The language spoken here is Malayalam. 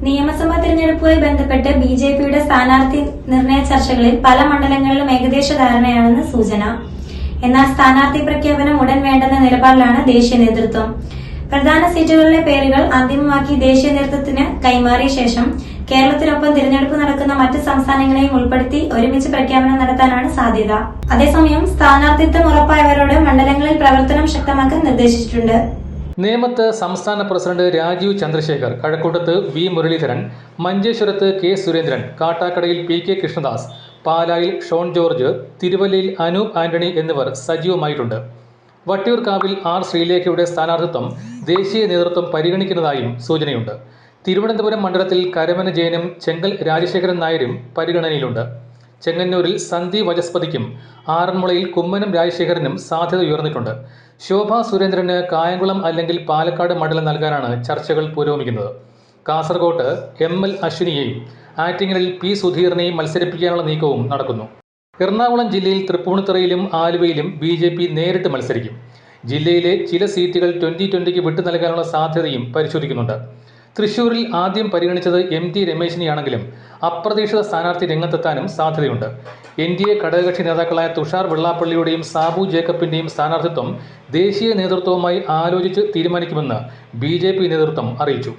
നിയമസഭാ തിരഞ്ഞെടുപ്പുമായി ബന്ധപ്പെട്ട് ബിജെപിയുടെ സ്ഥാനാർത്ഥി നിർണയ ചർച്ചകളിൽ പല മണ്ഡലങ്ങളിലും ഏകദേശ ധാരണയാണെന്ന് സൂചന. എന്നാൽ സ്ഥാനാർത്ഥി പ്രഖ്യാപനം ഉടൻ വേണ്ടെന്ന നിലപാടിലാണ് ദേശീയ നേതൃത്വം. പ്രധാന സീറ്റുകളിലെ പേരുകൾ അന്തിമമാക്കി ദേശീയ നേതൃത്വത്തിന് കൈമാറിയ ശേഷം കേരളത്തിനൊപ്പം തിരഞ്ഞെടുപ്പ് നടക്കുന്ന മറ്റ് സംസ്ഥാനങ്ങളെയും ഉൾപ്പെടുത്തി ഒരുമിച്ച് പ്രഖ്യാപനം നടത്താനാണ് സാധ്യത. അതേസമയം സ്ഥാനാർത്ഥിത്വം ഉറപ്പായവരോട് മണ്ഡലങ്ങളിൽ പ്രവർത്തനം ശക്തമാക്കാൻ നിർദ്ദേശിച്ചിട്ടുണ്ട്. നേമത്ത് സംസ്ഥാന പ്രസിഡന്റ് രാജീവ് ചന്ദ്രശേഖർ, കഴക്കൂട്ടത്ത് വി മുരളീധരൻ, മഞ്ചേശ്വരത്ത് കെ സുരേന്ദ്രൻ, കാട്ടാക്കടയിൽ പി കെ കൃഷ്ണദാസ്, പാലായിൽ ഷോൺ ജോർജ്, തിരുവല്ലയിൽ അനൂപ് ആന്റണി എന്നിവർ സജീവമായിട്ടുണ്ട്. വട്ടിയൂർക്കാവിൽ ആർ ശ്രീലേഖയുടെ സ്ഥാനാർത്ഥിത്വം ദേശീയ നേതൃത്വം പരിഗണിക്കുന്നതായും സൂചനയുണ്ട്. തിരുവനന്തപുരം മണ്ഡലത്തിൽ കരമന ജയനും ചെങ്കൽ രാജശേഖരൻ നായരും പരിഗണനയിലുണ്ട്. ചെങ്ങന്നൂരിൽ സന്ധി വചസ്പതിക്കും ആറന്മുളയിൽ കുമ്മനം രാജശേഖരനും സാധ്യത ഉയർന്നിട്ടുണ്ട്. ശോഭാ സുരേന്ദ്രന് കായംകുളം അല്ലെങ്കിൽ പാലക്കാട് മണ്ഡലം നൽകാനാണ് ചർച്ചകൾ പുരോഗമിക്കുന്നത്. കാസർകോട്ട് എം.എൽ. അശ്വിനിയെയും ആറ്റിങ്ങലിൽ പി സുധീറിനെയും മത്സരിപ്പിക്കാനുള്ള നീക്കവും നടക്കുന്നു. എറണാകുളം ജില്ലയിൽ തൃപ്പൂണിത്തുറയിലും ആലുവയിലും BJP നേരിട്ട് മത്സരിക്കും. ജില്ലയിലെ ചില സീറ്റുകൾ 2020 വിട്ടു നൽകാനുള്ള സാധ്യതയും പരിശോധിക്കുന്നുണ്ട്. തൃശൂരിൽ ആദ്യം പരിഗണിച്ചത് MT രമേശിനെയാണെങ്കിലും അപ്രതീക്ഷിത സ്ഥാനാർത്ഥി രംഗത്തെത്താനും സാധ്യതയുണ്ട്. NDA ഘടകകക്ഷി നേതാക്കളായ തുഷാർ വെള്ളാപ്പള്ളിയുടെയും സാബു ജേക്കബിന്റെയും സ്ഥാനാർത്ഥിത്വം ദേശീയ നേതൃത്വവുമായി ആലോചിച്ച് തീരുമാനിക്കുമെന്ന് BJP നേതൃത്വം അറിയിച്ചു.